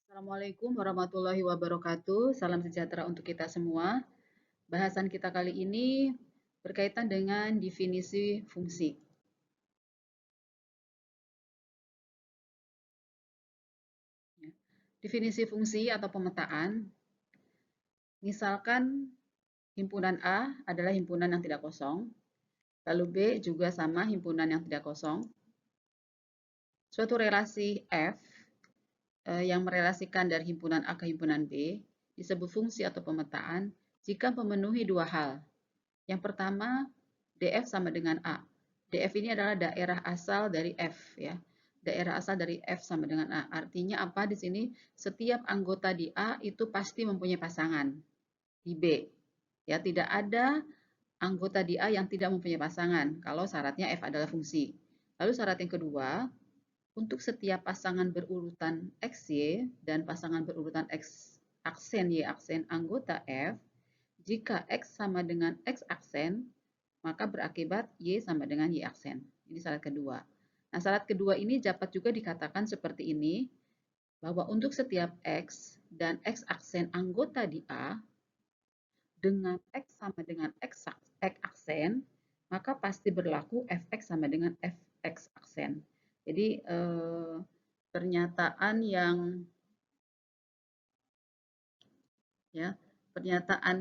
Assalamualaikum warahmatullahi wabarakatuh. Salam sejahtera untuk kita semua. Bahasan kita kali ini berkaitan dengan definisi fungsi. Definisi fungsi atau pemetaan, misalkan himpunan A adalah himpunan yang tidak kosong, lalu B juga sama himpunan yang tidak kosong. Suatu relasi F yang merelasikan dari himpunan A ke himpunan B disebut fungsi atau pemetaan jika memenuhi dua hal. Yang pertama, DF sama dengan A. DF ini adalah daerah asal dari F ya. Daerah asal dari F sama dengan A. Artinya apa di sini? Setiap anggota di A itu pasti mempunyai pasangan di B. Ya, tidak ada anggota di A yang tidak mempunyai pasangan kalau syaratnya F adalah fungsi. Lalu syarat yang kedua, untuk setiap pasangan berurutan XY dan pasangan berurutan X aksen Y aksen anggota F, jika X sama dengan X aksen, maka berakibat Y sama dengan Y aksen. Ini syarat kedua. Nah, syarat kedua ini dapat juga dikatakan seperti ini, bahwa untuk setiap X dan X aksen anggota di A, dengan X sama dengan X aksen, maka pasti berlaku Fx sama dengan Fx aksen. Jadi, pernyataan yang ya, pernyataan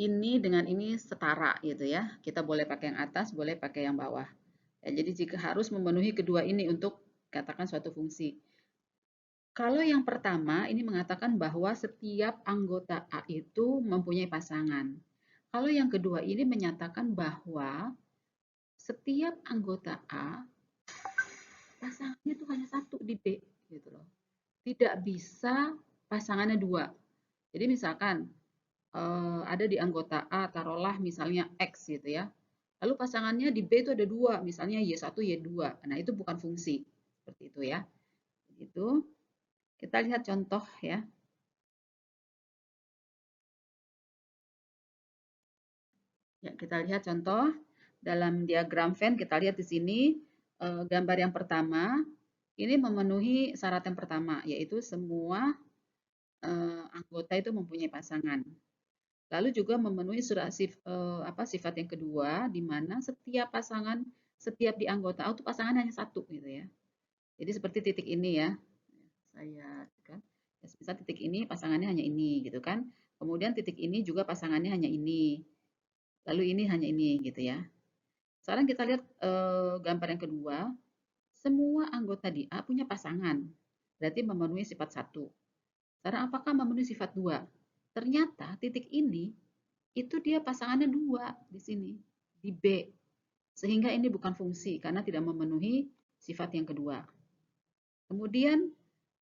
ini dengan ini setara gitu ya. Kita boleh pakai yang atas, boleh pakai yang bawah. Ya, jadi jika harus memenuhi kedua ini untuk katakan suatu fungsi. Kalau yang pertama ini mengatakan bahwa setiap anggota A itu mempunyai pasangan. Kalau yang kedua ini menyatakan bahwa setiap anggota A pasangannya itu hanya satu di B gitu loh. Tidak bisa pasangannya dua. Jadi misalkan ada di anggota A, taruhlah misalnya X gitu ya. Lalu pasangannya di B itu ada dua, misalnya Y1, Y2. Nah, itu bukan fungsi. Seperti itu ya. Itu kita lihat contoh ya. Ya, kita lihat contoh dalam diagram Venn, kita lihat di sini gambar yang pertama ini memenuhi syarat yang pertama, yaitu semua anggota itu mempunyai pasangan. Lalu juga memenuhi sifat yang kedua, di mana setiap pasangan, setiap di anggota A itu pasangan hanya satu gitu ya. Jadi seperti titik ini ya, saya kan, misal titik ini pasangannya hanya ini gitu kan. Kemudian titik ini juga pasangannya hanya ini. Lalu ini hanya ini gitu ya. Sekarang kita lihat gambar yang kedua, semua anggota di A punya pasangan, berarti memenuhi sifat satu. Sekarang apakah memenuhi sifat dua? Ternyata titik ini itu dia pasangannya dua di sini, di B. Sehingga ini bukan fungsi karena tidak memenuhi sifat yang kedua. Kemudian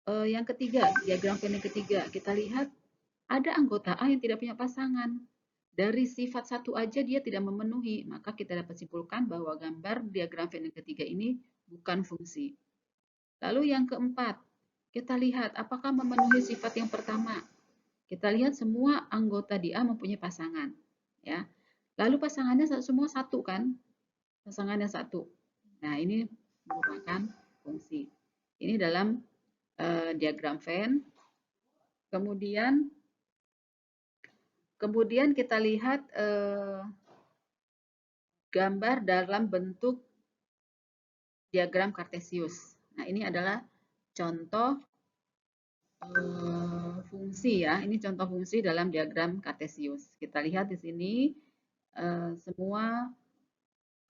yang ketiga, diagram Venn yang ketiga, kita lihat ada anggota A yang tidak punya pasangan. Dari sifat satu aja dia tidak memenuhi, maka kita dapat simpulkan bahwa gambar diagram Venn yang ketiga ini bukan fungsi. Lalu yang keempat, kita lihat apakah memenuhi sifat yang pertama. Kita lihat semua anggota di A mempunyai pasangan. Ya. Lalu pasangannya semua satu kan? Pasangannya satu. Nah, ini merupakan fungsi. Ini dalam diagram Venn. Kemudian kita lihat gambar dalam bentuk diagram Cartesius. Nah, ini adalah contoh fungsi ya. Ini contoh fungsi dalam diagram Cartesius. Kita lihat di sini semua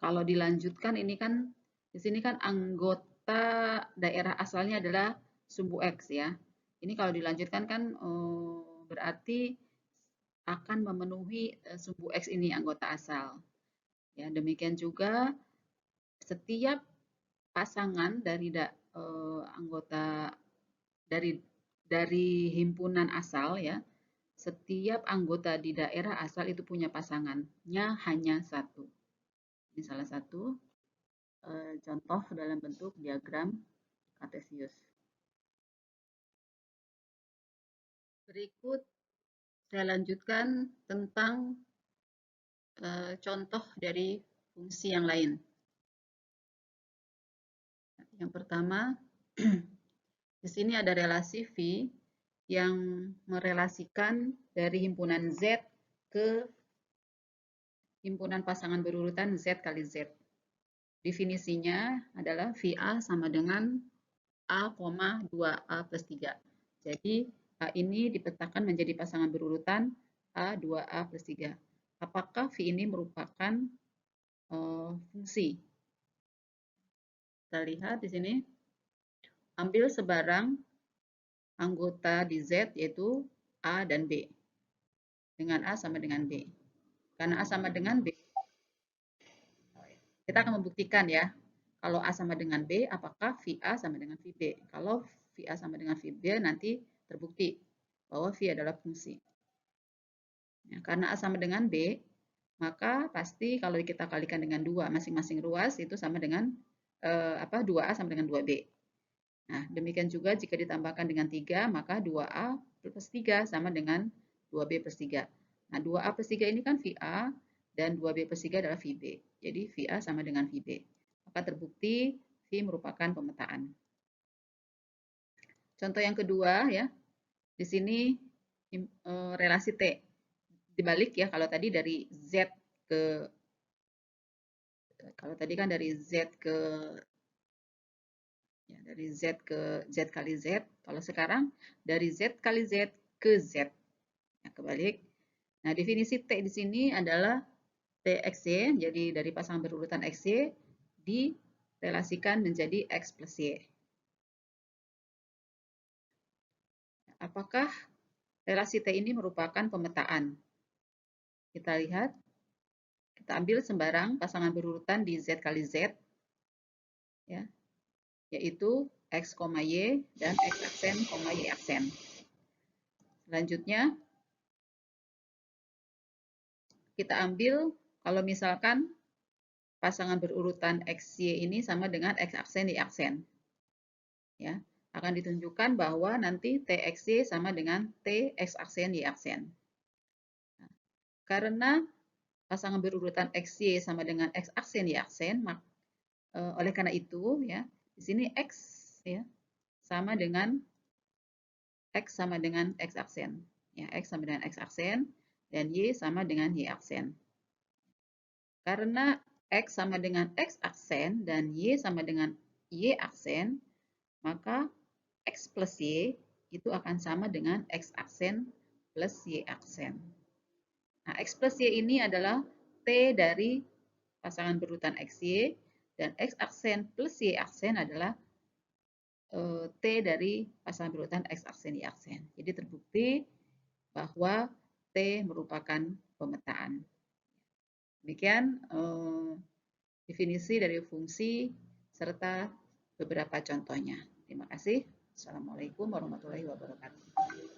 kalau dilanjutkan ini kan di sini kan anggota daerah asalnya adalah sumbu X ya. Ini kalau dilanjutkan kan berarti akan memenuhi sumbu X ini anggota asal. Ya, demikian juga setiap pasangan dari anggota dari himpunan asal ya, setiap anggota di daerah asal itu punya pasangannya hanya satu. Ini salah satu contoh dalam bentuk diagram Cartesius. Berikut saya lanjutkan tentang contoh dari fungsi yang lain. Yang pertama, di sini ada relasi V yang merelasikan dari himpunan Z ke himpunan pasangan berurutan Z kali Z. Definisinya adalah VA sama dengan A, 2A plus 3. Jadi, A ini dipetakan menjadi pasangan berurutan A, 2A plus 3. Apakah V ini merupakan fungsi? Kita lihat di sini. Ambil sebarang anggota di Z yaitu A dan B. Dengan A sama dengan B. Karena A sama dengan B, kita akan membuktikan ya. Kalau A sama dengan B, apakah VA sama dengan VB? Kalau VA sama dengan VB, nanti terbukti bahwa V adalah fungsi. Ya, karena A sama dengan B, maka pasti kalau kita kalikan dengan 2, masing-masing ruas itu sama dengan 2A sama dengan 2B. Nah, demikian juga jika ditambahkan dengan 3, maka 2A plus 3 sama dengan 2B plus 3. Nah, 2A plus 3 ini kan VA, dan 2B plus 3 adalah VB. Jadi, VA sama dengan VB. Maka terbukti V merupakan pemetaan. Contoh yang kedua, ya, di sini relasi T. Dibalik ya, kalau tadi dari Z ke, kalau tadi kan dari Z ke ya, dari Z ke Z kali Z. Kalau sekarang dari Z kali Z ke Z. Ya, kebalik. Nah, definisi T di sini adalah TXY, jadi dari pasangan berurutan XY direlasikan menjadi X plus Y. Apakah relasi T ini merupakan pemetaan? Kita lihat, kita ambil sembarang pasangan berurutan di Z kali Z, ya, yaitu X, Y, dan X aksen, Y aksen. Selanjutnya, kita ambil kalau misalkan pasangan berurutan XY ini sama dengan X aksen, Y aksen. Ya, akan ditunjukkan bahwa nanti TXY sama dengan TX aksen, Y aksen. Nah, karena pasangan berurutan XY sama dengan X aksen, Y aksen, oleh karena itu, ya, di sini X ya sama dengan X aksen. Ya, X sama dengan X aksen, dan Y sama dengan Y aksen. Karena X sama dengan X aksen dan Y sama dengan Y aksen, maka X plus Y itu akan sama dengan X aksen plus Y aksen. Nah, X plus Y ini adalah T dari pasangan berurutan XY, dan X aksen plus Y aksen adalah T dari pasangan berurutan X aksen Y aksen. Jadi terbukti bahwa T merupakan pemetaan. Demikian definisi dari fungsi serta beberapa contohnya. Terima kasih. Assalamualaikum warahmatullahi wabarakatuh.